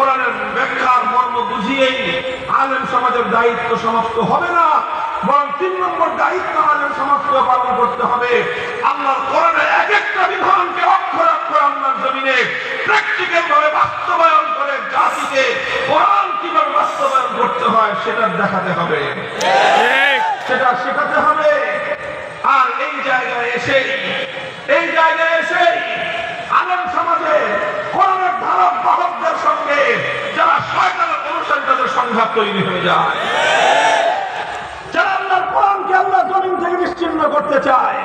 কোরআনের ব্যাখ্যার মর্ম বুঝিয়েই আলেম সমাজের দায়িত্ব সমাপ্ত হবে না, বরং 3 নম্বর দায়িত্ব আলেম সমাজকে পালন করতে হবে আল্লাহর কোরআনের এক একটা বিধানকে অক্ষর অক্ষর আল্লাহর জমিনে প্র্যাকটিক্যাল ভাবে বাস্তবায়ন করে জাতিকে কোরআন কিভাবে বাস্তবায়ন করতে হয় সেটা দেখাতে হবে, সেটা শেখাতে হবে। আর এই জায়গায় এসে আলেম সমাজে কোরআনের ধারক বাহকদের সঙ্গে যারা শয়তানের অনুসারী তাদের সংঘাত তৈরি হয়ে যায়, যারা আল্লাহর কোরআনকে আল্লাহর জমিন থেকে নিশ্চিহ্ন করতে চায়,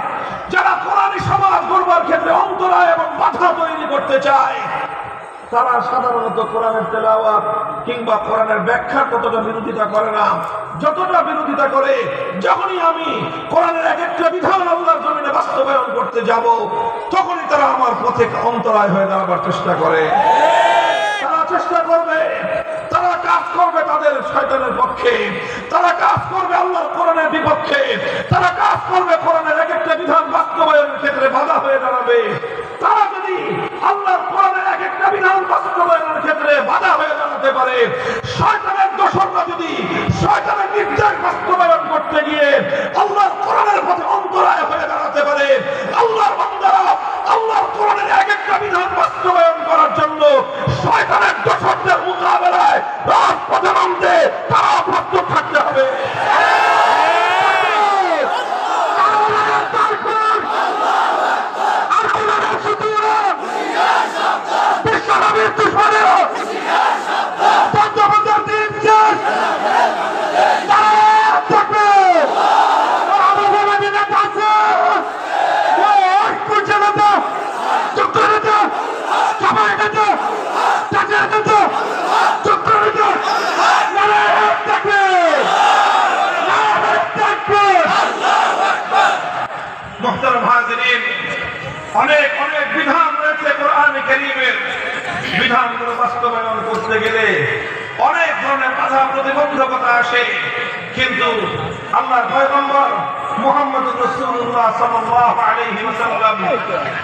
যারা কোরআনী সমাজ গড়বার ক্ষেত্রে অন্তরায় এবং বাধা তৈরি করতে চায়, তারা সাধারণত কোরআনের তেলাওয়াত কিংবা কোরআনের ব্যাখ্যা ততটা বিরোধিতা করে না, যতটা বিরোধিতা করে যখনই আমি কোরআনের এক একটা বিধান আল্লাহর জমিনে বাস্তবায়ন করতে যাব তখনই তারা আমার পথে অন্তরায় হয়ে দাঁড়াবার চেষ্টা করে। তারা চেষ্টা করবে, তারা কাজ করবে তাদের শয়তানের পক্ষে, তারা কাজ করবে আল্লাহর কোরআনের বিপক্ষে, তারা কাজ করবে কোরআনের এক একটা বিধান বাস্তবায়নের ক্ষেত্রে বাধা হয়ে দাঁড়াবে। তারা যদি আল্লাহর কোরআনের এক একটা বিধান বাস্তবায়নের ক্ষেত্রে বাধা হয়ে দাঁড়াতে পারে, শয়তানের দোসররা যদি শয়তানের নির্দেশ বাস্তবায়ন করতে গিয়ে আল্লাহর কোরআনের পথে অন্তরায় হয়ে দাঁড়াতে পারে, আল্লাহর বান্দারা আল্লাহর কোরআনের এক একটা বিধান বাস্তবায়ন করার জন্য শয়তানের দোসরদের মোকাবেলায় রাজপথে নামতে তারা প্রস্তুত থাকতে হবে। অনেক অনেক বিধান রয়েছে কোরআনে কারীমের, বিধানগুলো বাস্তবায়ন করতে গেলে অনেক ধরনের বাধা প্রতিবন্ধকতা আসে, কিন্তু আল্লাহর পয়গম্বর মুহাম্মদুর রাসূলুল্লাহ সাল্লাল্লাহু আলাইহি ওয়াসাল্লাম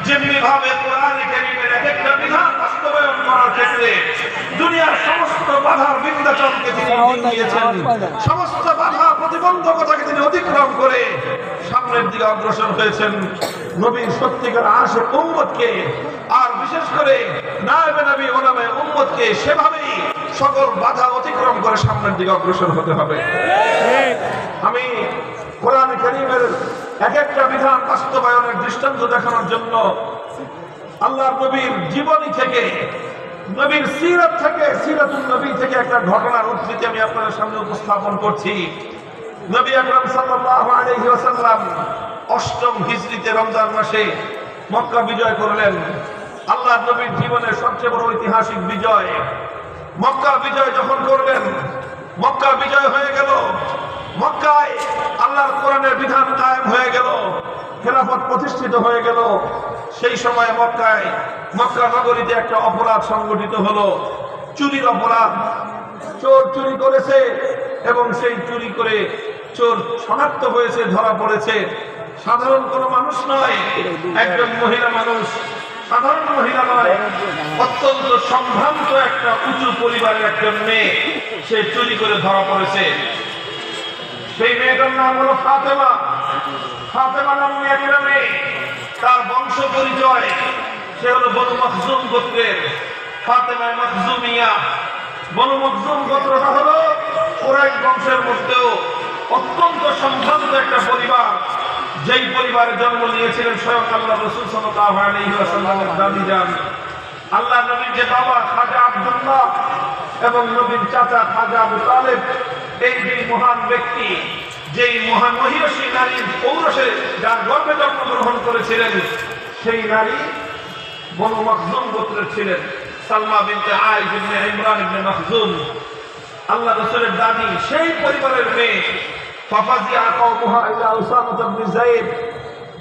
যেমনি ভাবে কোরআনে কারীমের এক একটা বিধান বাস্তবায়ন করার ক্ষেত্রে দুনিয়ার সমস্ত বাধার বিন্ধ্যাচলকে তিনি দিয়েছেন, সমস্ত বাধা প্রতিবন্ধকতাকে তিনি অতিক্রম করে সামনের দিকে অগ্রসর হয়েছেন নবীর সত্যিকার আশিক উম্মতকে, আর বিশেষ করে নায়েবে নবী ওলামায়ে উম্মতকে সেভাবেই সকল বাধা অতিক্রম করে সামনের দিকে অগ্রসর হতে হবে। আমি কোরআনে কারীমের এক একটা বিধান বাস্তবায়নের দৃষ্টান্ত দেখানোর জন্য আল্লাহর নবীর জীবনী থেকে, নবীর সিরাত থেকে, সিরাতুন নবী থেকে একটা ঘটনার উদ্ধৃতি আমি আপনাদের সামনে উপস্থাপন করছি। নবী আকরাম সাল্লাল্লাহু আলাইহি ওয়াসাল্লাম 8ম হিজরিতে রমজান মাসে মক্কা বিজয় করলেন। আল্লাহর নবীর জীবনের সবচেয়ে বড় ঐতিহাসিক বিজয়। মক্কা বিজয় যখন করবেন, মক্কা বিজয় হয়ে গেল, মক্কায় আল্লাহর কোরআনের বিধান কায়েম হয়ে গেল, খেলাফত প্রতিষ্ঠিত হয়ে গেল। সেই সময় মক্কা নগরীতে একটা অপরাধ সংগঠিত হলো, চুরির অপরাধ। চোর চুরি করেছে এবং সেই চুরি করে চোর শনাক্ত হয়েছে, ধরা পড়েছে। সাধারণ কোনো মানুষ নয়, একজন মহিলা মানুষ, সাধারণ মহিলা নয়, অত্যন্ত সম্ভ্রান্ত একটা উঁচু পরিবারের একজন মেয়ে, সে চুরি করে ধরা পড়েছে। সেই মেয়েটার নাম হলো ফাতেমা। ফাতেমা নামে একটা মেয়ে, তার বংশ পরিচয়, সে হলো বনু মখজুম গোত্রের, ফাতেমা মখজুমিয়া। বনু মখজুম গোত্রটা হলো কুরাইশ বংশের মধ্যেও অত্যন্ত সম্ভ্রান্ত একটা পরিবার, যেই পরিবারে জন্ম নিয়েছিলেন স্বয়ং আল্লাহ রাসূল সাল্লাল্লাহু আলাইহি ওয়াসাল্লামের দাদি যান। আল্লাহ নবীর যে বাবা খাজা আব্দুল্লাহ এবং নবীর চাচা খাজা আবু তালেব, এই দুই মহান ব্যক্তি যেই মহান মহিষী নারীর পৌরসে যার গর্ভে জন্মগ্রহণ করেছিলেন, সেই নারী বনু মখজুম গোত্রের ছিলেন, সালমা বিনতে আইস ইবনে ইমরান ইবনে মখজুম, আল্লাহ রাসূলের দাদি। সেই পরিবারের মেয়ে ফাফাজিয়া কওমুহা ইলা উসামা ইবনে যায়েদ।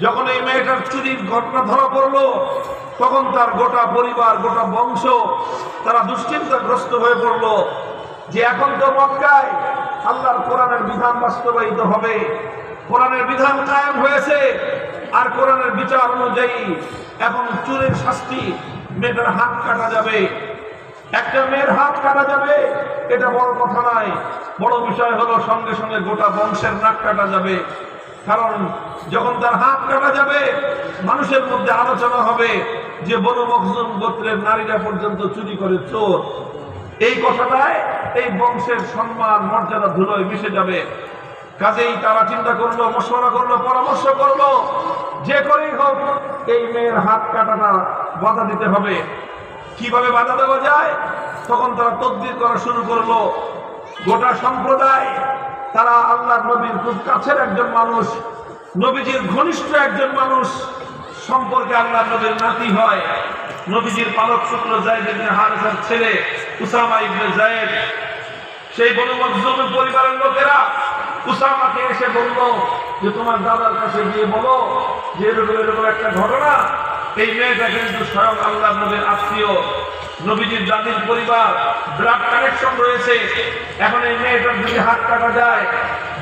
যখন এই মেয়েটার চুরির ঘটনা ধরা পড়লো, তখন তার গোটা পরিবার, গোটা বংশ তারা দুশ্চিন্তাগ্রস্ত হয়ে পড়লো যে এখন তো মক্কায় আল্লাহর কোরআনের বিধান বাস্তবায়িত হবে, কোরআনের বিধান কায়েম হয়েছে, আর কোরআনের বিচার অনুযায়ী এখন চুরির শাস্তি, মেয়েটার হাত কাটা যাবে। একটা মেয়ের হাত কাটা যাবে, এটা বড় কথা নয়। বড় বিষয় হলো সঙ্গে সঙ্গে গোটা বংশের নাক কাটা যাবে। কারণ যখন তার হাত কাটা যাবে, মানুষের মধ্যে আলোচনা হবে যে বনু মখজুম গোত্রের নারীরা পর্যন্ত চুরি করে চোর। এই কথাটায় এই বংশের সম্মান মর্যাদা ধুলোয় মিশে যাবে। কাজেই তারা চিন্তা করলো, মশওয়ারা করলো, পরামর্শ করলো, যে করেই হোক এই মেয়ের হাত কাটাটা বাধা দিতে হবে। কিভাবে বাধা দেওয়া যায়? তখন তারা তদবির করা শুরু করলো। গোটা সম্প্রদায়, তারা আল্লাহ নবীর খুব কাছের একজন মানুষ, নবীজির ঘনিষ্ঠ একজন মানুষ সম্পর্কে আল্লাহ নবীর নাতি হয়, নবীজির পালক পুত্র যায়েদ ইবনে হারেসার ছেলে উসামা ইবনে যায়েদ। সেই বনু মখজুমের পরিবারের লোকেরা উসামাকে এসে বলল যে তোমার দাদার কাছে গিয়ে বলো যে এরকম এরকম একটা ঘটনা, এই মেয়েটা কিন্তু স্বয়ং আল্লাহ নবীর আত্মীয়, নবীজির দাদির পরিবার, ব্লাড কানেকশন রয়েছে। এখন এই মেয়েটার যদি হাত কাটা যায়,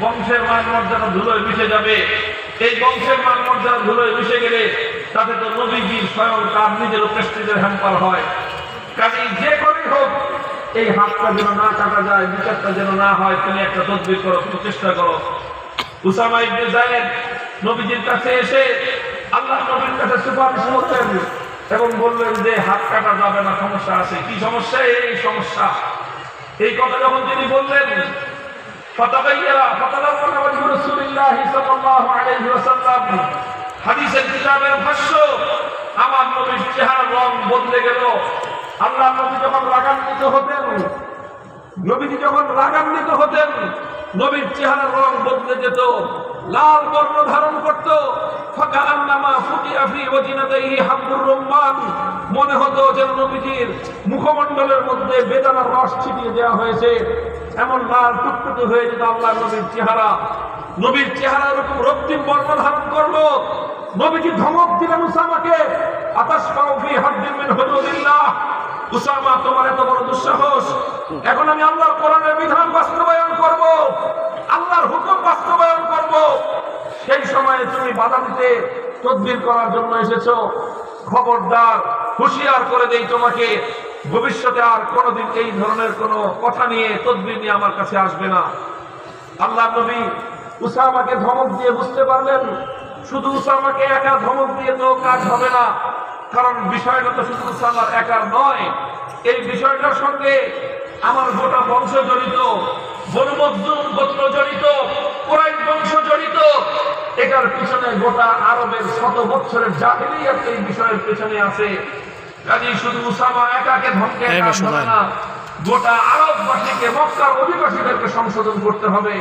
বংশের মান মর্যাদা ধুলোয় মিশে যাবে। এই বংশের মান মর্যাদা ধুলোয় মিশে গেলে তাতে তো নবীজির স্বয়ং তার নিজের প্রেস্টিজের হ্যাম্পার হয়। কাজেই যে করেই হোক এই হাতটা যেন না কাটা যায়, বিচারটা যেন না হয়, তুমি একটা তদবির করো, চেষ্টা করো। উসামা ইবনে যায়েদ নবীজির কাছে এসে আল্লাহ নবীর কাছে সুপারিশ করলেন এবং বললেন যে হাত কাটা যাবে না, সমস্যা আছে। কি সমস্যা? এই সমস্যা। এই কথা যখন তিনি বললেন, হাদিসের কিতাবের ভাষ্য, আমার নবীর চেহারার রং বদলে গেল। আল্লাহ নবী যখন রাগান্বিত হতেন, নবীর চেহারার রং বদলে যেত, লাল বর্ণ ধারণ করত। মনে হতো যেন নবীজির মুখমণ্ডলের মধ্যে বেদানার রস ছিটিয়ে দেওয়া হয়েছে, এমন লাল টুকটুকে হয়ে যেত আল্লাহ নবীর চেহারা। নবীর চেহারা এরকম রক্তিম বর্ণ ধারণ করলো। নবীজি ধমক দিলেন উসামাকে, আতাশফাউ ফি হাদ্দিন মিন হুদুদিল্লাহ, উসামা তোমার এত বড় দুঃসাহস, এখন আমি আল্লাহর কোরআনের বিধান বাস্তবায়ন করব, আল্লাহর হুকুম বাস্তবায়ন করব, সেই সময়ে তুমি বাধা দিতে তদবির করার জন্য এসেছো। খবরদার, হুঁশিয়ার করে দেই তোমাকে, ভবিষ্যতে আর কোনোদিন এই ধরনের কোনো কথা নিয়ে তদবির নিয়ে আমার কাছে আসবে না। আল্লাহ নবী উসামাকে ধমক দিয়ে বুঝতে পারলেন শুধু উসামাকে একা ধমক দিয়ে তো কাজ হবে না, কারণ বিষয়টা তো শুধু উসামার একার নয়, এই বিষয়টার সঙ্গে আমার গোটা বংশ জড়িত, বনু মখজুম গোত্র জড়িত, কুরাইশ বংশ জড়িত। এটার পিছনে গোটা আরবের শত বছরের জাহিলিয়াত এই বিষয়ের পেছনে আছে। কাজেই শুধু উসামা একাকে ধমকে কাজ হবে না, গোটা আরববাসীকে, মক্কার অধিবাসীদেরকে সংশোধন করতে হবে।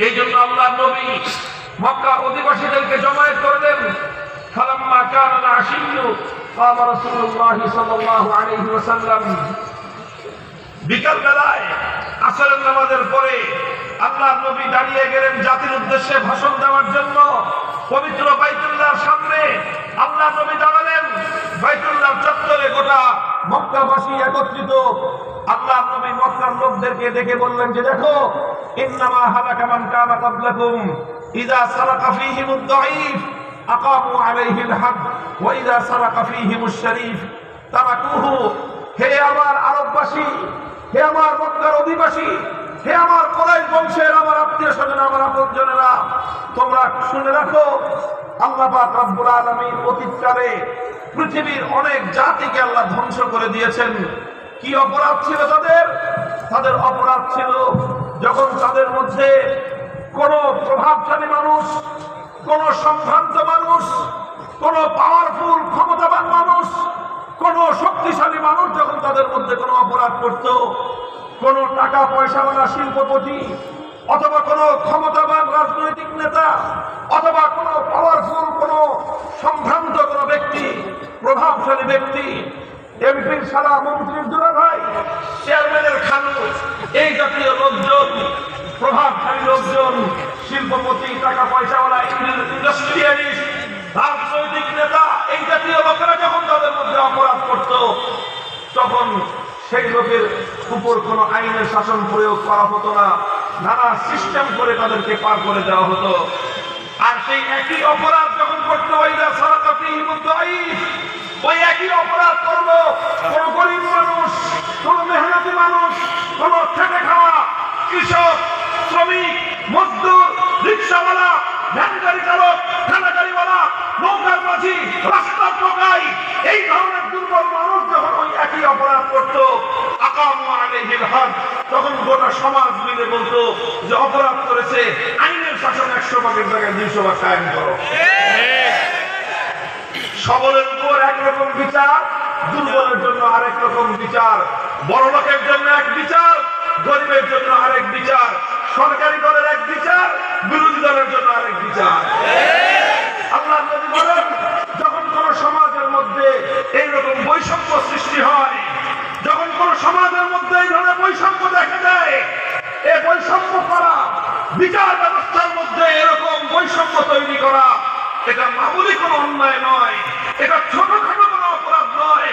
এই জন্য আল্লাহ নবী মক্কার অধিবাসীদেরকে জমায়েত করলেন। ফালাম্মা কানা আশিয়্যু ক্বামা রাসূলুল্লাহ সাল্লাল্লাহু আলাইহি ওয়াসাল্লাম, বিকাল বেলায় আসরের নামাজের পরে আল্লাহ নবী দাঁড়িয়ে গেলেন জাতির উদ্দেশ্যে ভাষণ দেওয়ার জন্য। পবিত্র বাইতুল্লাহর সামনে আল্লাহ নবী দাঁড়ালেন, বাইতুল্লাহর চত্বরে গোটা মক্কাবাসী একত্রিত। আল্লাহ নবী মক্কার লোকদেরকে ডেকে বললেন যে দেখো, ইন্নামা হালাকা মান কানা ক্বাবলাকুম ইযা সারাকা ফীহিমুদ দাঈফ আকামু আলাইহিল হদ ওয়া ইযা সারাকা ফীহিমুশ শরীফ তারাকুহু। হে আমার আরববাসী, হে আমার মক্কার অধিবাসী, হে আমার কুরাইশ বংশের আমার আত্মীয় স্বজন, আমার আপনজনেরা, তোমরা শুনে রাখো, আল্লাহ পাক রব্বুল আলামিন অতীতকালে পৃথিবীর অনেক জাতিকে আল্লাহ ধ্বংস করে দিয়েছেন। কি অপরাধ ছিল তাদের? তাদের অপরাধ ছিল যখন তাদের মধ্যে কোন প্রভাবশালী মানুষ, কোন সম্ভ্রান্ত মানুষ, কোন পাওয়ারফুল ক্ষমতাবান মানুষ, কোন শক্তিশালী মানুষ যখন তাদের মধ্যে কোনো অপরাধ করত, কোন টাকা পয়সাওয়ালা শিল্পপতি অথবা কোন ক্ষমতাবান রাজনৈতিক নেতা অথবা কোন পাওয়ারফুল কোন সম্ভ্রান্ত কোন ব্যক্তি, প্রভাবশালী ব্যক্তি, এমপির সারা, মন্ত্রীর দুলাভাই, চেয়ারম্যানের খালু, এই জাতীয় লোকজন, প্রভাবশালী লোকজন, শিল্পপতি, টাকা পয়সাওয়ালা, ইন্ডাস্ট্রিয়ালিস্ট, রাজনৈতিক নেতা, এই জাতীয় লোকেরা যখন তাদের মধ্যে অপরাধ করত, তখন সেই লোকের উপর কোনো আইনের শাসন প্রয়োগ করা হতো না, নানা সিস্টেম করে তাদেরকে পার করে দেওয়া হতো। আর সেই একই অপরাধ যখন করতো ওই একই অপরাধ করলো কোন গরিব মানুষ, একই অপরাধ করতো আকামু আলাইহিল হদ, তখন গোটা সমাজ মিলে বলতো যে অপরাধ করেছে, আইনের শাসন 100 ভাগের জায়গায় 200 ভাগ কায়েম করো। সবলের উপর একরকম বিচার, দুর্বলের জন্য আরেক রকম বিচার, বড় লোকের জন্য এক বিচার, গরিবের জন্য আরেক বিচার, সরকারি দলের এক বিচার, বিরোধী দলের জন্য আরেক বিচার। আল্লাহ নবী বলেন, যখন কোন সমাজের মধ্যে এইরকম বৈষম্য সৃষ্টি হয়, যখন কোন সমাজের মধ্যে এই ধরনের বৈষম্য দেখা যায়, এই বৈষম্য করা, বিচার ব্যবস্থার মধ্যে এরকম বৈষম্য তৈরি করা, এটা মামুলি কোনো অন্যায় নয়, এটা ছোটখাটো কোনো অপরাধ নয়,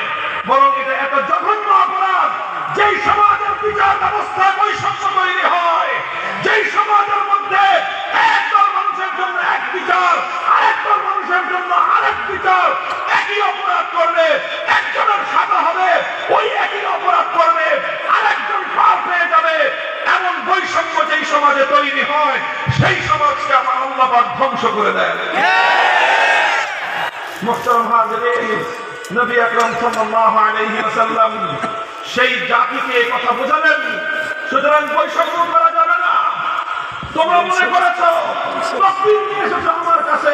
বরং এটা এত জঘন্য অপরাধ। যেই সমাজের বিচার ব্যবস্থা বৈষম্য তৈরি হয়, যেই সমাজের মধ্যে একদল মানুষের জন্য এক বিচার, আরেক দল মানুষের জন্য আরেক বিচার, একই অপরাধ করলে একজনের সাজা হবে, ওই একই অপরাধ করবে আরেকজন পার পেয়ে যাবে, এমন বৈষম্য যেই সমাজে তৈরি হয়, সেই সমাজকে আমার আল্লাহ পাক ধ্বংস করে দেয়। মুহতারাম হাজিরিন, নবী আকরাম সাল্লাল্লাহু আলাইহি ওয়াসাল্লাম সেই জাতিকে কথা বোঝালেন, সুতরাং বৈষম্য করা যাবে না। তোমরা মনে করেছো তকবীর নিয়ে এসেছো আমার কাছে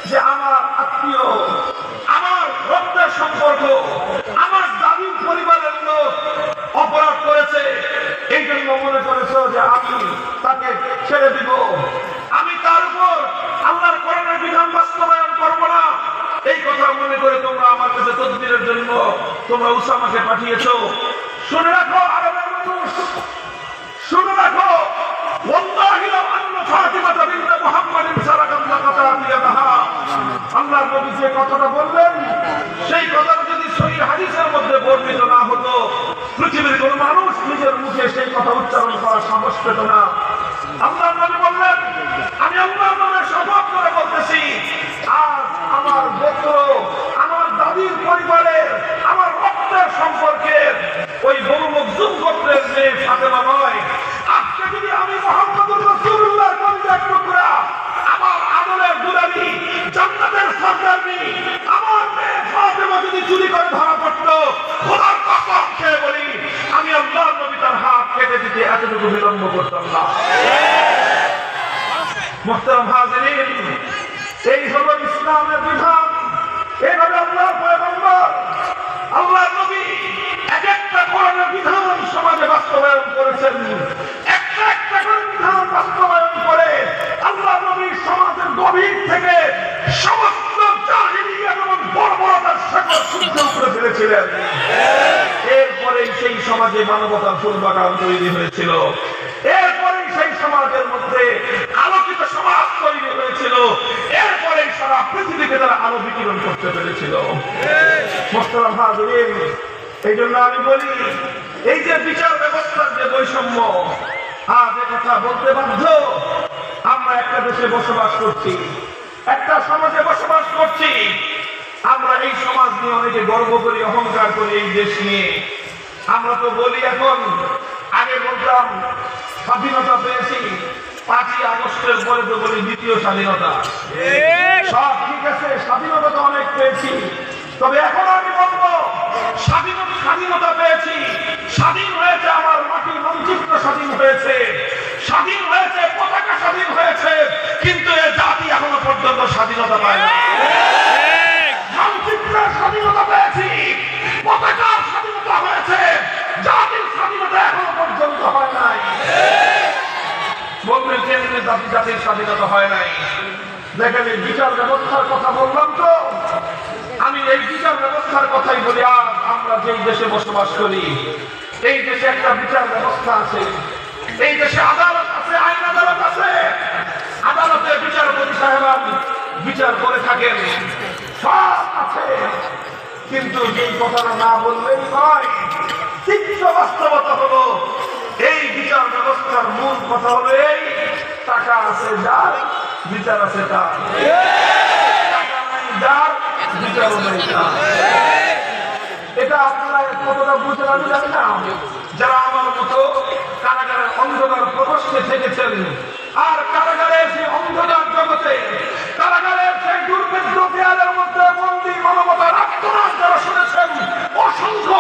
যে আমার আত্মীয়, আমার রক্তের সম্পর্ক, আমার দাদির পরিবারের লোক অপরাধ করেছে, এই জন্য মনে করেছো যে আমি তাকে ছেড়ে দিব, আমি তার উপর আল্লাহর কোরআনের বিধান বাস্তবায়ন করব না। এই কথা মনে করে তোমরা আমার কাছে তদবিরের জন্য তোমরা উসামাকে পাঠিয়েছো। শুনে রাখো আরবের মানুষ, শুনে রাখো, ওয়াল্লাহি লাউ আন্না ফাতিমাতা বিনত মুহাম্মাদিন সারাকাত লাকাতাত ইয়াদাহা। আল্লাহর নবী যে কথাটা বললেন, সেই কথাটা যদি সহিহ হাদিসের মধ্যে বর্ণিত না হতো, পৃথিবীর কোন মানুষ নিজের মুখে সেই কথা উচ্চারণ করার সাহস পেত না। আল্লাহর নবী বললেন, আমি আল্লাহর নামে শপথ করে বলতেছি, আজ আমার গোত্র, আমার দাদির পরিবারের, আমার রক্তের সম্পর্কের ওই বনু মখজুম গোত্রের মেয়ে ফাতেমা নয়, আজকে যদি আমি মুহাম্মদুর রাসূলুল্লাহর কলিজার টুকরা, আমার আদরের দুলালি, জান্নাতের সরদারনি, আমার মেয়ে ফাতেমা যদি চুরি করে ধরা পড়তো, খোদার কসম খেয়ে বলি, আমি আল্লাহর নবী তার হাত কেটে দিতে এতটুকু বিলম্ব করতাম না। মুহতারাম হাজিরিন, এই হলো ইসলামের বিধান। এইভাবে আল্লাহর পয়গম্বর, আল্লাহর নবী এক একটা কোরআনের বিধান সমাজে বাস্তবায়ন করেছেন। একটা একটা করে বিধান বাস্তবায়ন করে আল্লাহর নবী সমাজের গভীর থেকে সমস্ত জাহিলিয়াত এবং বর্বরতার সকল সূত্র উপরে ফেলেছিলেন। এরপরে সেই সমাজে মানবতার ফুল বাগান তৈরি হয়েছিল। এরপরে সেই সমাজের মধ্যে আলোকিত সমাজ তৈরি হয়েছিল। এরপরে সারা পৃথিবীকে তারা আলো বিকিরণ করতে পেরেছিল। মুহতারাম হাজিরিন, এই জন্য আমি বলি, এই যে বিচার ব্যবস্থার যে বৈষম্য, আজ কথা বলতে বাধ্য। আমরা একটা দেশে বসবাস করছি, একটা সমাজে বসবাস করছি। আমরা এই সমাজ নিয়ে অনেকে গর্ব করি, অহংকার করি এই দেশ নিয়ে। আমরা তো বলি এখন, আগে বলতাম স্বাধীনতা পেয়েছি, 5ই আগস্টের পরে তো বলি দ্বিতীয় স্বাধীনতা। সব ঠিক আছে, স্বাধীনতা তো অনেক পেয়েছি, তবে এখন আমি বলবো স্বাধীনতা পেয়েছি, স্বাধীন হয়েছে আমার মাটি, মানচিত্র স্বাধীন হয়েছে, স্বাধীন হয়েছে পতাকা, স্বাধীন হয়েছে, কিন্তু এ জাতি এখনো পর্যন্ত স্বাধীনতা পায় না। মানচিত্রের স্বাধীনতা পেয়েছি, পতাকার স্বাধীনতা হয়েছে, জাতির স্বাধীনতা এখনো পর্যন্ত হয় নাই। বলবেন কেন্দ্রে জাতির স্বাধীনতা হয় নাই? দেখেন, এই বিচার ব্যবস্থার কথা বললাম তো, আমি এই বিচার ব্যবস্থার কথাই বলি। আজ আমরা যেই দেশে বসবাস করি, এই দেশে একটা বিচার ব্যবস্থা আছে, এই দেশে আদালত আছে, আইন আদালত আছে। আদালতে বিচারপতি সাহেব বিচার করে থাকেন, সব আছে, কিন্তু এই কথাটা না বললেই নয়। তিক্ত বাস্তবতা হলো, এই বিচার ব্যবস্থার মূল কথা হলো এই, টাকা আছে যার, বিচার আছে তার। টাকা নাই যার, বিচার নেই তার। এটা আপনারা কতটা বুঝেন আমি জানি না। যারা আমার মতো কারাগারের অন্ধকার প্রকোষ্ঠে থেকেছেন, আর কারাগারের সেই অন্ধকার জগতে, কারাগারের সেই দুর্ভেদ্য দেয়ালের মধ্যে বন্দী মানবতার আত্মনাদ যারা শুনেছেন, অসংখ্য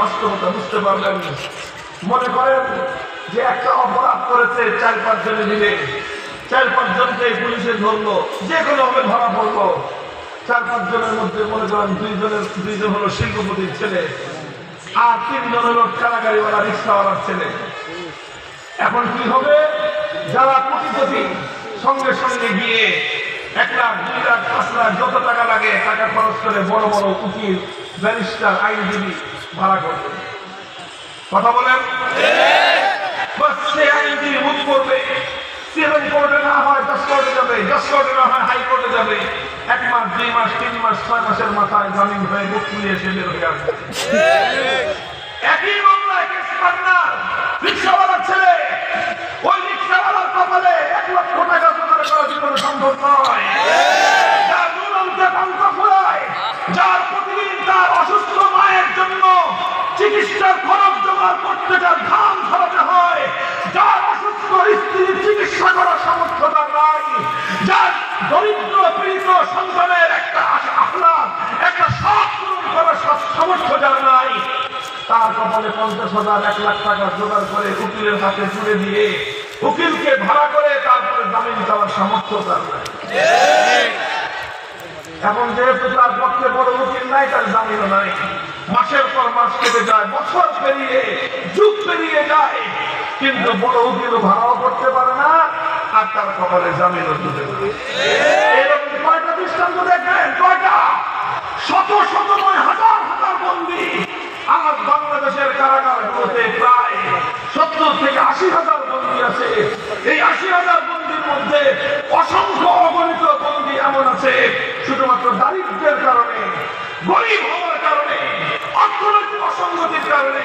বাস্তবতা বুঝতে পারলেন। মনে করেন যে একটা অপরাধ করেছে 4-5 জনে মিলে, 4-5 জনকে পুলিশে ধরলো, যে কোনো ভাবে ধরা পড়লো। 4-5 জনের মধ্যে মনে করেন 2 জন হলো শিল্পপতির ছেলে, আর 3 জন হলো কারাগারিওয়ালা রিক্সাওয়ালার ছেলে। এখন কি হবে? যারা কোটিপতি সঙ্গে সঙ্গে গিয়ে 1 লাখ, 2 লাখ, 5 লাখ যত টাকা লাগে টাকা খরচ করে বড় বড় উকিল, ব্যারিস্টার, আইনজীবী ভাড়া করবে। কথা বলেন? সে আইনজীবী মুখ করবে, 7 কোর্টে না হয় 10 কোর্টে যাবে, 10 কোর্টে না হয় হাইকোর্টে যাবে। 1 মাস, 2 মাস, 3 মাস, 6 মাসের মাথায় জামিন হয়ে মুখ খুলিয়ে এসে বের হয়ে আসবে। একই মামলায় কেস পার্টনার রিক্সাওয়ালার ছেলে, ওই রিক্সাওয়ালার কপালে 1 লক্ষ টাকা জোগাড় করা জীবনে সম্ভব নয়। যার নুনন্তে পান্থ ফুরায়, যার প্রতিদিন তার অসুস্থ মায়ের জন্য চিকিৎসার খরচ জোগাড় করতে যার ধান খরচ হয়, যার অসুস্থ স্ত্রীর চিকিৎসা করার সামর্থ্য তার নাই, যার দরিদ্র পীড়িত সন্তানের একটা আহ্লাদ, একটা শখ পূরণ করার সামর্থ্য যার নাই, তার কপালে 50,000, 1 লাখ টাকা জোগাড় করে উকিলের হাতে তুলে দিয়ে উকিলকে ভাড়া করে তারপরে জামিন চাওয়ার সামর্থ্য তার নাই। এখন যেহেতু তার পক্ষে বড় উকিল নাই, তার জামিনও নাই। মাসের পর মাস কেটে যায়, বছর পেরিয়ে, যুগ পেরিয়ে যায়, কিন্তু বড় উকিলও ভাড়াও করতে পারে না, আর তার কপালে জামিনও তুলে পারে। এরকম কয়টা দৃষ্টান্ত দেখবেন? কয়টা? শত শত নয়, হাজার হাজার বন্দী আজ বাংলাদেশের কারাগারগুলোতে প্রায় 70 থেকে 80,000 বন্দী আছে। এই 80,000 বন্দীর মধ্যে অসংখ্য অগণিত বন্দী এমন আছে শুধুমাত্র দারিদ্র্যের কারণে, গরিব হওয়ার কারণে, অর্থনৈতিক অসঙ্গতির কারণে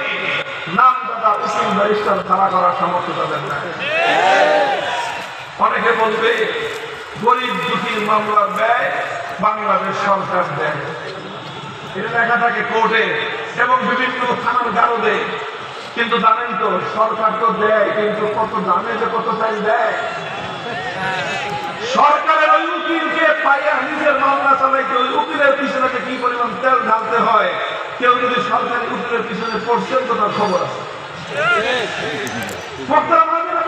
নামদাতা উকিল ব্যারিস্টার ভাড়া করার সামর্থ্য তাদের নাই। অনেকে বলবে গরিব দুঃখীর মামলার ব্যয় বাংলাদেশ সরকার দেয়, এটা লেখা থাকে কোর্টে এবং বিভিন্ন থানার গারদে। কিন্তু জানেন তো সরকার তো দেয়, কিন্তু কত জানে যে কত টাইম দেয়? সরকারের ওই উকিলকে পাইয়া নিজের মামলা চালাইতে ওই উকিলের পিছনে কি পরিমাণ তেল ঢালতে হয়, কেউ যদি সরকারি উকিলের পিছনে পড়ছেন তো তার খবর আছে।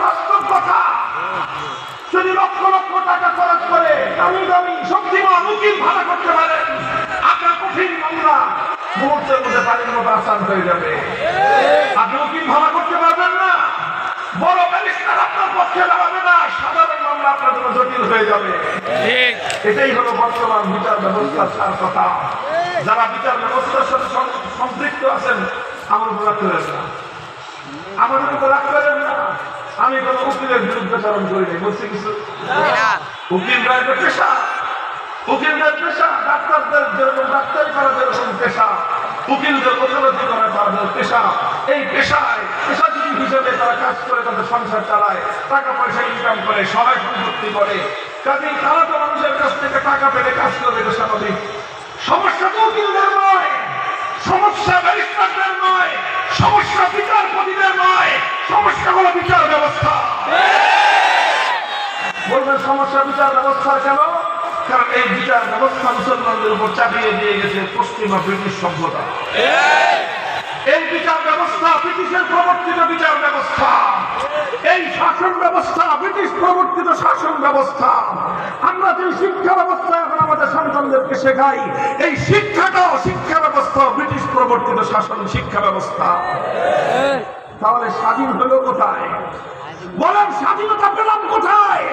বাস্তব কথা, যদি লক্ষ লক্ষ টাকা খরচ করে দামি দামি শক্তিমান উকিল ভাড়া করতে পারেন, আপনার কঠিন মামলা মুহূর্তের মধ্যে পানির মতো আসান হয়ে যাবে। আপনি উকিল ভাড়া করতে পারবেন না, বড় ব্যারিস্টার আপনার পক্ষে দাঁড়াবে না, সাধারণ মামলা আপনার জন্য জটিল হয়ে যাবে। এটাই হলো বর্তমান বিচার ব্যবস্থার সার কথা। যারা বিচার ব্যবস্থার সাথে সম্পৃক্ত আছেন আমার উপর রাখতে পারেন না, আমার উপর রাখতে পারেন না। আমি কোন উকিলের বিরুদ্ধে চারণ করিনি, বলছি কিছু। উকিলরা একটা পেশা, উকিলদের পেশা, ডাক্তারদের যেরকম ডাক্তারি করা যেরকম পেশা, উকিলদের ওকালতি করা তাদের পেশা। এই পেশায় পেশাজীবী হিসেবে তারা কাজ করে তাদের সংসার চালায়, টাকা পয়সা ইনকাম করে, সহায় সম্পত্তি করে। কাজেই তারা তো মানুষের কাছ থেকে টাকা পেলে কাজ করবে, এটা স্বাভাবিক। সমস্যা তো উকিলদের নয়, সমস্যা ব্যারিস্টারদের নয়, সমস্যা বিচারপতিদের নয়, সমস্যা হলো বিচার ব্যবস্থা। বলবেন সমস্যা বিচার ব্যবস্থার কেন? কারণ এই বিচার ব্যবস্থা মুসলমানদের উপর চাপিয়ে দিয়ে গেছে পশ্চিমা ব্রিটিশ সভ্যতা। এই বিচার ব্যবস্থা ব্রিটিশের প্রবর্তিত বিচার ব্যবস্থা, এই শাসন ব্যবস্থা ব্রিটিশ প্রবর্তিত শাসন ব্যবস্থা। আমরা যে শিক্ষা ব্যবস্থা এখন আমাদের সন্তানদেরকে শেখাই, এই শিক্ষাটাও শিক্ষা ব্যবস্থা ব্রিটিশ প্রবর্তিত শাসন শিক্ষা ব্যবস্থা। তাহলে স্বাধীন হলো কোথায়? বলেন স্বাধীনতা পেলাম কোথায়?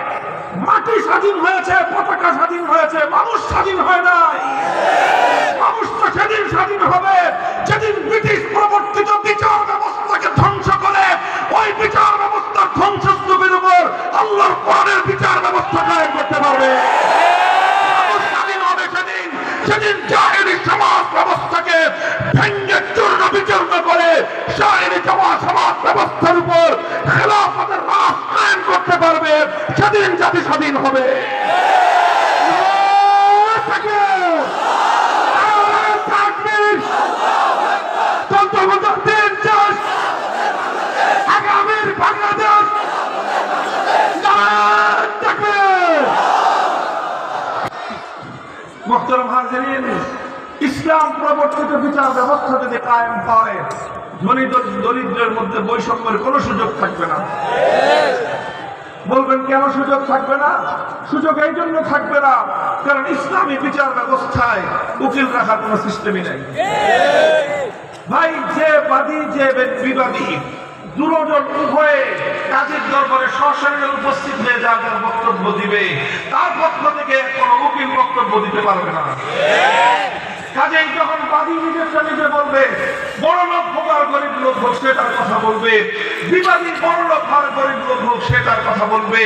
মাটি স্বাধীন হয়েছে, পতাকা স্বাধীন হয়েছে, মানুষ স্বাধীন হয় নাই। মানুষ তো সেদিন স্বাধীন হবে যেদিন ব্রিটিশ প্রবর্তিত বিচার ব্যবস্থাকে ধ্বংস করে ওই বিচার ব্যবস্থার ধ্বংসস্তূপের উপর আল্লাহর কোরআনের বিচার ব্যবস্থা কায়েম করতে পারবে। মানুষ স্বাধীন হবে সেদিন, সেদিন জাহেলি সমাজ ব্যবস্থাকে ভেঙ্গে চূর্ণ বিচূর্ণ করে জাহেলি সমাজ ব্যবস্থার উপর খেলাফতের রাজ কায়েম করতে পারবে, সেদিন জাতি স্বাধীন হবে। আগামীর বাংলাদেশ মুহতারাম হাজিরিন, ইসলাম প্রবর্তিত বিচার ব্যবস্থা যদি কায়েম হয়, ধনী দরিদ্রের মধ্যে বৈষম্যের কোনো সুযোগ থাকবে না। বলবেন কেন সুযোগ থাকবে না? সুযোগ এই জন্য থাকবে না কারণ ইসলামী বিচার ব্যবস্থায় উকিল রাখার কোনো সিস্টেমই নেই। ভাই, যে বাদী যে বিবাদী দুজন উভয়ে কাজের দরবারে সশরীরে উপস্থিত হয়ে যার বক্তব্য দিবে, তার পক্ষ থেকে কোনো উকিল বক্তব্য দিতে পারবে না। কাজেই যখন বাদী নিজেরটা নিজে বলবে, বড় লোক হোক আর গরিব লোক হোক সেটার কথা বলবে, বিবাদী বড় লোক আর গরিব লোক হোক সেটার কথা বলবে।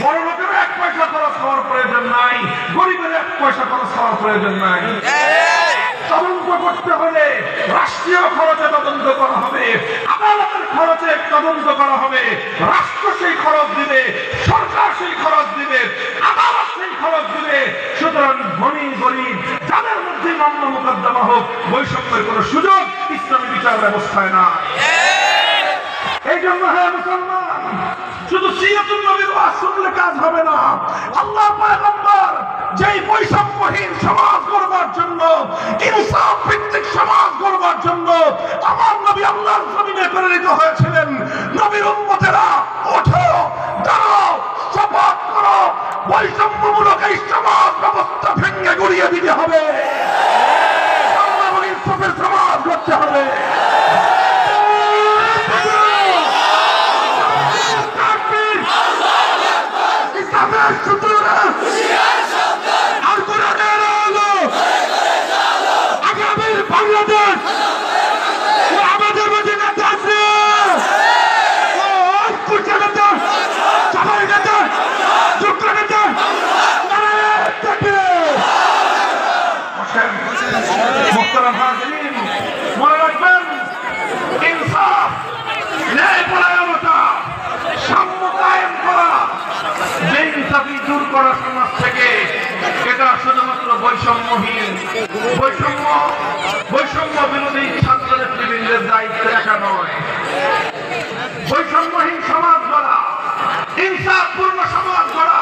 বড় লোকের 1 পয়সা খরচ হওয়ার প্রয়োজন নাই, গরিবের 1 পয়সা খরচ হওয়ার প্রয়োজন নাই। তদন্ত করতে হলে রাষ্ট্রীয় খরচে তদন্ত করা হবে, আদালতের খরচে তদন্ত করা হবে। রাষ্ট্র সেই খরচ দিবে, সরকার সেই খরচ দিবে, আদালত সেই খরচ দিবে। সুতরাং ধনী গরিব যাদের মধ্যে মামলা মোকদ্দমা হোক, বৈষম্যের কোনো সুযোগ ইসলামী বিচার ব্যবস্থায় না। এই জন্য হ্যাঁ মুসলমান, শুধু সিরাতুন নবীর ওয়াজ শুনলে কাজ হবে না। আল্লাহর পয়গম্বর যেই বৈষম্যহীন সমাজ গড়বার জন্য, ইনসাফ ভিত্তিক সমাজ গড়বার জন্য আমার নবী আল্লাহর জমিনে প্রেরিত হয়েছিলেন। নবীর উম্মতেরা ওঠো, দাঁড়াও, শপথ করো, বৈষম্যমূলক এই সমাজ ব্যবস্থা ভেঙে গুড়িয়ে দিতে হবে। আল্লাহর ইনসাফের সমাজ করতে হবে। বাংলাদেশ আমাদের মধ্যে নেতা আছে, সবাই নেতা, যোগ্য নেতা। মনে রাখবেন, ইনসাফ, ন্যায়পরায়ণতা, সাম্য কায়েম করা, বেইনসাফি দূর করা সমাজ থেকে, এটা শুধুমাত্র বৈষম্যহীন বৈষম্য বিরোধী ছাত্র নেতৃবৃন্দের দায়িত্ব একা নয়। বৈষম্যহীন সমাজ গড়া, ইনসাফপূর্ণ সমাজ গড়া,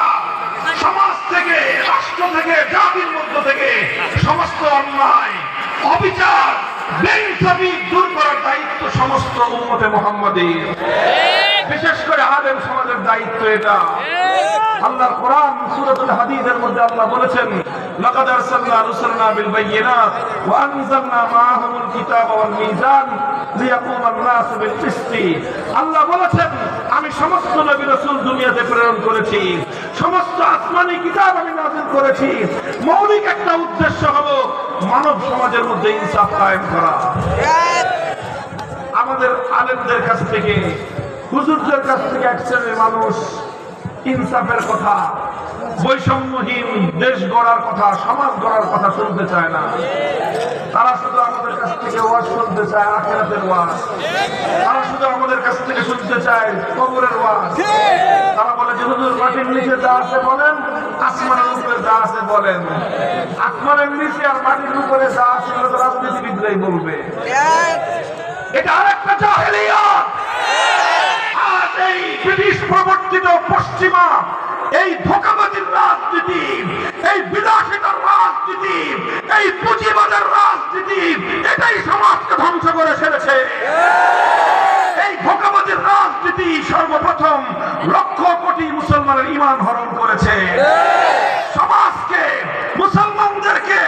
সমাজ থেকে, রাষ্ট্র থেকে, জাতির মধ্য থেকে সমস্ত অন্যায়, অবিচার, বেইনসাফি দূর করার দায়িত্ব সমস্ত উম্মতে মুহাম্মাদীর, বিশেষ করে আলেম সমাজের দায়িত্ব এটা। আল্লাহর কোরআন সূরাতুল হাদীদের মধ্যে আল্লাহ বলেছেন, লাকাদ আরসালনা রুসুলানা বিল বায়িনাত ওয়া আনজালনা মাআহুমুল কিতাবা ওয়াল মিজান লিয়াকুমান নাসু বিল কিসতি। আল্লাহ বলেছেন, আমি সমস্ত নবী রাসূল দুনিয়াতে প্রেরণ করেছি, সমস্ত আসমানী কিতাব আমি নাযিল করেছি। মৌলিক একটা উদ্দেশ্য হলো মানব সমাজের মধ্যে ইনসাফ কায়েম করা। আমাদের আলেমদের কাছ থেকে, হুজুরদের কাছ থেকে এক শ্রেণীর মানুষ ইনসাফের কথা, বৈষম্যহীন দেশ গড়ার কথা, সমাজ গড়ার কথা শুনতে চায় না। তারা শুধু আমাদের কাছ থেকে ওয়াজ শুনতে চায় আখিরাতের ওয়াজ, তারা শুধু আমাদের কাছ থেকে শুনতে চায় কবরের ওয়াজ। তারা বলে যে হুজুর মাটির নিচে যা আছে বলেন, আসমানের উপরে যা আছে বলেন। আসমানের নিচে আর মাটির উপরে যা আছে সেটা রাজনীতিবিদরাই বলবে। এটা আরেকটা জাহেলিয়াত। এই ব্রিটিশ প্রবর্তিত পশ্চিমা এই ধোঁকাবাজির রাজনীতি, এই বিলাসিতার রাজনীতি, এই পুঁজিবাদের রাজনীতি, এটাই সমাজকে ধ্বংস করে ফেলেছে। এই ধোঁকাবাজির রাজনীতি সর্বপ্রথম লক্ষ কোটি মুসলমানের ঈমান হরণ করেছে। সমাজকে, মুসলমানদেরকে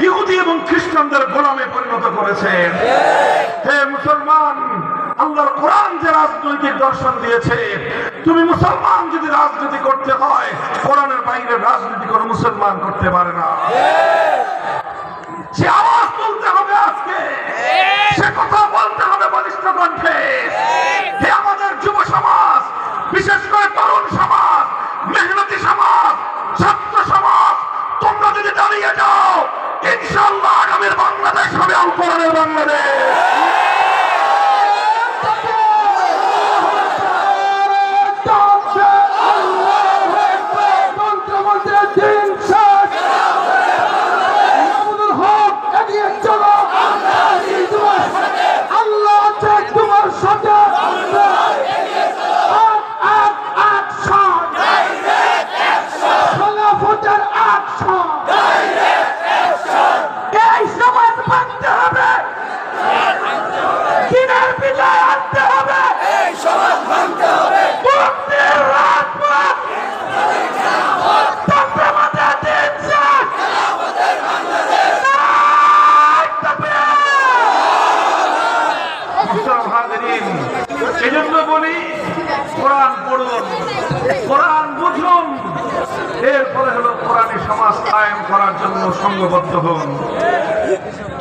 ইহুদি এবং খ্রিস্টানদের গোলামে পরিণত করেছে। হে মুসলমান, আল্লাহর কোরআন যে রাজনৈতিক দর্শন দিয়েছে, তুমি মুসলমান যদি রাজনীতি করতে হয়, কোরআনের বাইরে রাজনীতি কোনো মুসলমান করতে পারে না। সে আওয়াজ তুলতে হবে আজকে, সে কথা বলতে হবে বলিষ্ঠ কণ্ঠে। হে আমাদের যুব সমাজ, বিশেষ করে তরুণ সমাজ, মেহনতি সমাজ, ছাত্র সমাজ, তোমরা যদি দাঁড়িয়ে যাও, ইনশাআল্লাহ আগামীর বাংলাদেশ হবে আল কোরআনের বাংলাদেশ। এগিয়ে চলো, আমরা হাজিরিন, এজন্য বলি কোরআন পড়ুন, কোরআন বুঝুন, এরপরে হলো কোরআনী সমাজ কায়েম করার জন্য সংঘবদ্ধ হন।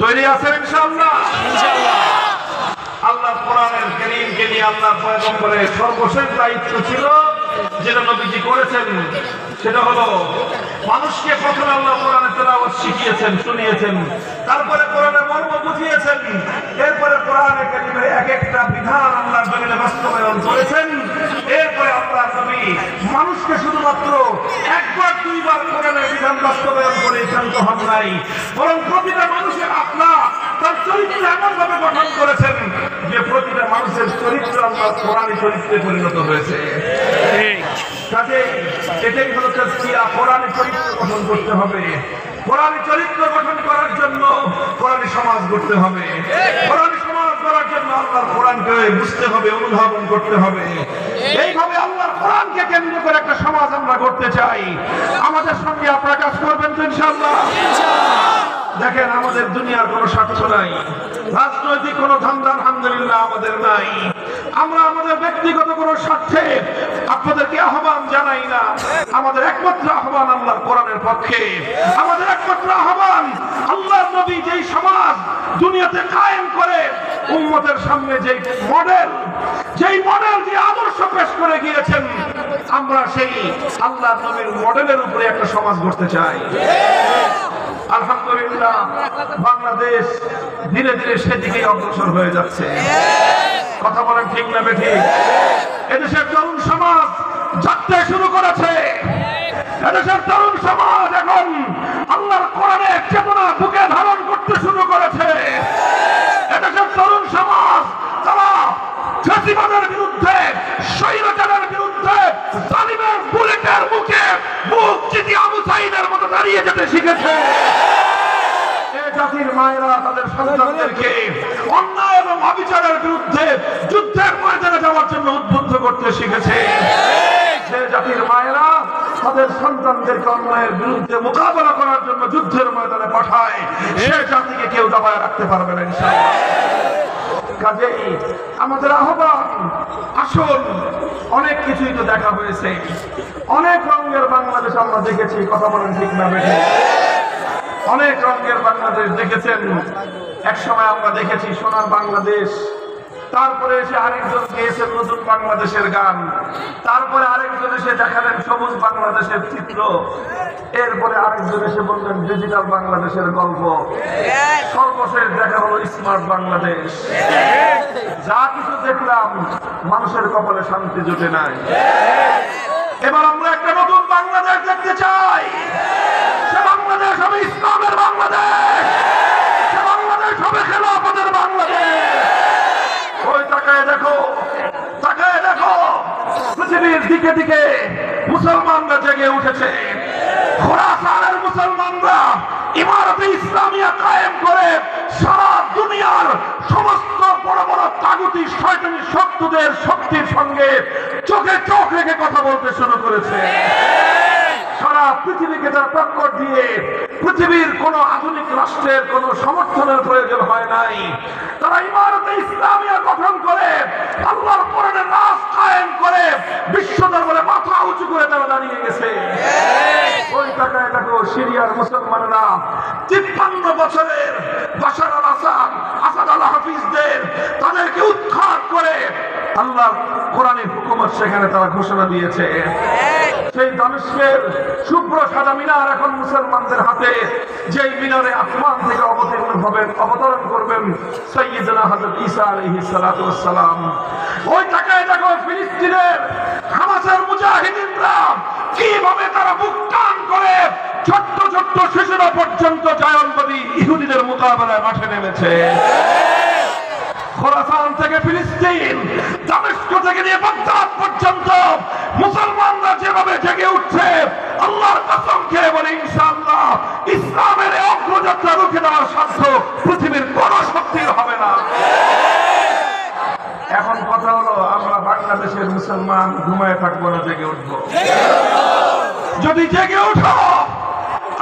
তৈরি আছেন ইনশাআল্লাহ? আল্লাহ কোরআনের কারীমকে নিয়ে আল্লাহ পয়গম্বরের সর্বশেষ দায়িত্ব ছিল যেটা নবীজি করেছেন, সেটা হলো মানুষকে প্রথমে আল্লাহ কোরআনের তেলাওয়াত শিখিয়েছেন, শুনিয়েছেন, তারপরে কোরআনের মর্ম বুঝিয়েছেন, এরপরে কোরআনের কারীমের এক একটা বিধান আল্লাহর জমিনে বাস্তবায়ন করেছেন। এরপরে আল্লাহ নবী মানুষকে শুধুমাত্র একবার দুইবার কোরআনের বিধান বাস্তবায়ন করে ক্ষান্ত হন নাই, বরং প্রতিটা মানুষের আল্লাহ তার চরিত্র এমনভাবে গঠন করেছেন যে প্রতিটা মানুষের চরিত্র আল্লাহ কোরআনী চরিত্রে পরিণত হয়েছে। কাজে এটাই হলো তাজকিয়া, কোরআনী চরিত্র গঠন করতে হবে। কোরআনী চরিত্র গঠন করার জন্য কোরআনী সমাজ গড়তে হবে। কোরআনী সমাজ গড়ার জন্য আল্লাহর কোরআনকে বুঝতে হবে, অনুধাবন করতে হবে। এইভাবে আল্লাহর কোরআনকে কেন্দ্র করে একটা সমাজ আমরা গড়তে চাই। আমাদের সঙ্গে আপনারা কাজ করবেন তো ইনশাআল্লাহ? দেখেন, আমাদের দুনিয়ার কোনো স্বার্থ নাই, রাজনৈতিক কোনো ধান্দা আলহামদুলিল্লাহ আমাদের নাই। আমরা আমাদের ব্যক্তিগত কোনো স্বার্থে আপনাদেরকে আহ্বান জানাই না। আমাদের একমাত্র আহ্বান আল্লাহর কোরআনের পক্ষে। আমাদের একমাত্র আহ্বান আল্লাহর নবী যেই সমাজ দুনিয়াতে কায়েম করে উম্মতের সামনে যেই মডেল যে আদর্শ পেশ করে গিয়েছেন, আমরা সেই আল্লাহর নবীর মডেলের উপরে একটা সমাজ গড়তে চাই। আলহামদুলিল্লাহ বাংলাদেশ ধীরে ধীরে সেদিকে অগ্রসর হয়ে যাচ্ছে। কথা বলেন ঠিক না বেঠিক? এদেশের তরুণ সমাজ জাগতে শুরু করেছে। এদেশের তরুণ সমাজ এখন আল্লাহর কোরআনের চেতনা বুকে ধারণ করতে শুরু করেছে। এদেশের তরুণ সমাজ তারা ফ্যাসিবাদের বিরুদ্ধে, স্বৈরাচারের বিরুদ্ধে, জালিমের বুলেটের মুখে মুখ চিতি আবু সাঈদের মতো দাঁড়িয়ে যেতে শিখেছে। জাতির মায়েরা তাদের সন্তানদেরকে অন্যায় এবং অবিচারের বিরুদ্ধে যুদ্ধের ময়দানে যাওয়ার জন্য উদ্বুদ্ধ করতে শিখেছে। যে জাতির মায়েরা তাদের সন্তানদেরকে অন্যায়ের বিরুদ্ধে মোকাবেলা করার জন্য যুদ্ধের ময়দানে পাঠায়, সে জাতিকে কেউ দাবায় রাখতে পারবে না ইনশাআল্লাহ। কাজেই আমাদের আহ্বান, আসুন, অনেক কিছুই তো দেখা হয়েছে, অনেক রঙের বাংলাদেশ আমরা দেখেছি। কথা বলেন ঠিক না বেঠিক? অনেক রঙের বাংলাদেশ দেখেছেন। এক সময় আমরা দেখেছি সোনার বাংলাদেশ, তারপরে এসে আরেকজন গেয়েছেন নতুন বাংলাদেশের গান, তারপরে আরেকজন এসে দেখালেন সবুজ বাংলাদেশের চিত্র, এরপরে আরেকজন এসে বললেন ডিজিটাল বাংলাদেশের গল্প, সর্বশেষ দেখা হলো স্মার্ট বাংলাদেশ। যা কিছু দেখলাম মানুষের কপালে শান্তি জুটে নাই। এবার আমরা একটা নতুন বাংলাদেশ দেখতে চাই। সে বাংলাদেশ হবে ইসলামের বাংলাদেশ, সে বাংলাদেশ হবে খেলাফতের বাংলাদেশ। ওই তাকায় দেখো, তাকায় দেখো, পৃথিবীর দিকে দিকে মুসলমানরা জেগে উঠেছে। খোরাসানের মুসলমানরা ইমারতে ইসলামিয়া কায়েম করে সারা দুনিয়ার সমস্ত বড় বড় তাগুতি শয়তানি শত্রুদের শক্তির সঙ্গে চোখে চোখ রেখে কথা বলতে শুরু করেছে। সারা পৃথিবীকে তার টক্কর দিয়ে পৃথিবীর কোন আধুনিক রাষ্ট্রের কোন সমর্থনের প্রয়োজন হয় নাই। তারা ইমারতে ইসলামিয়া গঠন করে আল্লাহর কোরআনের রাজ কায়েম করে বিশ্ব দরবারে মাথা উঁচু করে তারা দাঁড়িয়ে গেছে। ওই টাকায় দেখো সিরিয়ার মুসলমানরা 53 বছরের বাশার আল আসাদ, আসাদ আল হাফিজদের তাদেরকে উৎখাত করে আল্লাহর কোরআনের হুকুমত সেখানে তারা ঘোষণা দিয়েছে। সেই দামেস্কের শুভ্র সাদা মিনার এখন মুসলমানদের হাতে, যেই মিনারে আসমান থেকে অবতরণ করবেন সাইয়্যিদনা হযরত ঈসা আলাইহিস সালাতু ওয়াস সালাম। ওই টাকায় দেখো ফিলিস্তিনের হামাসের মুজাহিদিনরা কিভাবে তারা বুক টান করে ছোট্ট ছোট্ট শিশুরা পর্যন্ত জায়নবাদী ইহুদিদের মোকাবেলায় মাঠে নেমেছে। খোরাসান থেকে ফিলিস্তিন, দামেস্ক থেকে নিয়ে বাগদাদ পর্যন্ত মুসলমানরা যেভাবে জেগে উঠছে, আল্লাহর কসম খেয়ে বলে ইনশাআল্লাহ ইসলামের অগ্রযাত্রা রুখে দেওয়ার সাধ্য পৃথিবীর কোন শক্তির হবে না। এখন কথা হলো, আমরা বাংলাদেশের মুসলমান ঘুমায় থাকবো না, জেগে উঠবো। যদি জেগে উঠো,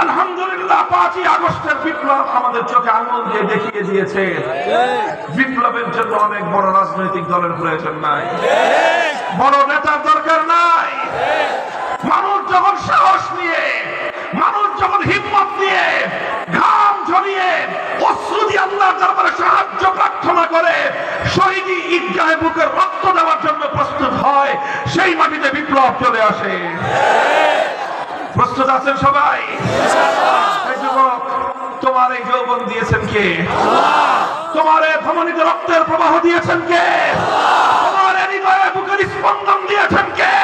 আলহামদুলিল্লাহ 5ই আগস্টের বিপ্লব আমাদের চোখে আঙুল দিয়ে দেখিয়ে দিয়েছে বিপ্লবের জন্য অনেক বড় রাজনৈতিক দলের প্রয়োজন নাই, বড় নেতার দরকার নাই। মানুষ যখন সাহস নিয়ে, মানুষ যখন হিম্মত নিয়ে, ঘাম ঝরিয়ে, অশ্রু দিয়ে আল্লাহর দরবারে সাহায্য প্রার্থনা করে, শহীদি ঈদগাহে বুকে রক্ত দেওয়ার জন্য প্রস্তুত হয়, সেই মাটিতে বিপ্লব চলে আসে। প্রস্তুত আছেন সবাই? এই যুবক, তোমার এই যৌবন দিয়েছেন কে? তোমার এই ধমনীতে রক্তের প্রবাহ দিয়েছেন কে? তোমার এই হৃদয়ে বুকের স্পন্দন দিয়েছেন কে?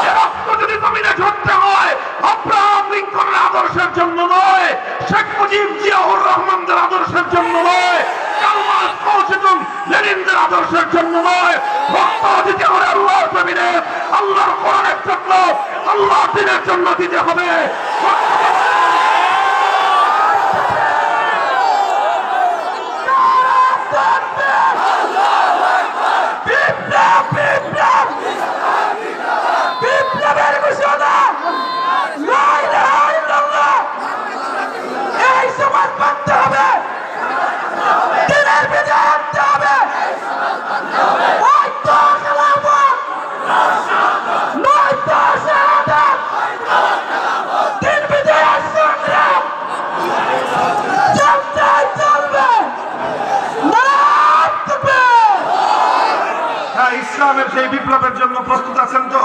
এই রক্ত যদি জমিনে ঝরতে হয়, আব্রাহাম লিঙ্কনের আদর্শের জন্য নয়, শেখ মুজিব জিয়াউর রহমানদের আদর্শের জন্য নয়, কার্ল মার্কস মাও জেদুং লেনিনদের আদর্শের জন্য নয়, রক্ত দিতে হবে আল্লাহর জমিনে, আল্লাহর কোরআনের জন্য, আল্লাহর দ্বীনের জন্য দিতে হবে। ইসলামের সেই বিপ্লবের জন্য প্রস্তুত আছেন তো?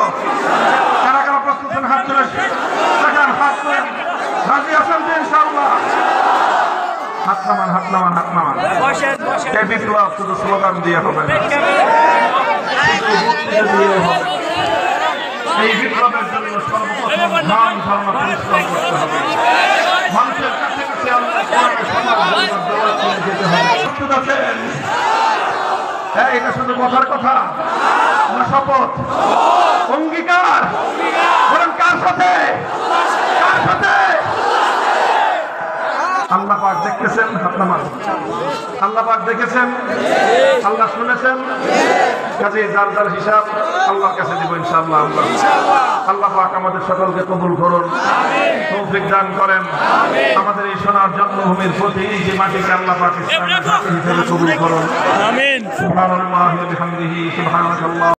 কারা কারা প্রস্তুত আছেন? হাত তুলে দেখেন, হাত তুলে রাজি আছেন তো ইনশাআল্লাহ? হাত নামান, হাত নামান, হাত নামান। এই বিপ্লব শুধু স্লোগান দিয়ে হবে না, এই বিপ্লবের জন্য সর্বপ্রথম ধান ধর্ম পরিশ্রম করতে হবে, মানুষের কাছে কাছে আল্লাহ কোরআনের সমাজ যেতে হবে। প্রস্তুত আছেন? হ্যাঁ, এটা শুধু কথার কথা না, শপথ, অঙ্গীকার। বলেন কার সাথে? কার সাথে? আল্লাহ পাক দেখতেছেন, হাত নামান। আল্লাহ পাক দেখেছেন, আল্লাহ শুনেছেন, কাজে যার যার হিসাব আল্লাহর কাছে দিব ইনশাআল্লাহ। আল্লাহ পাক আমাদের সকলকে কবুল করুন, তৌফিক দান করেন। আমাদের এই সোনার জন্মভূমির প্রতি যে মাটিকে আল্লাহ পাক ইসলামের ঘাঁটি হিসেবে কবুল করুন। আমিন। সুবহানাল্লাহি ওয়া বিহামদিহি, সুবহানাল্লাহ।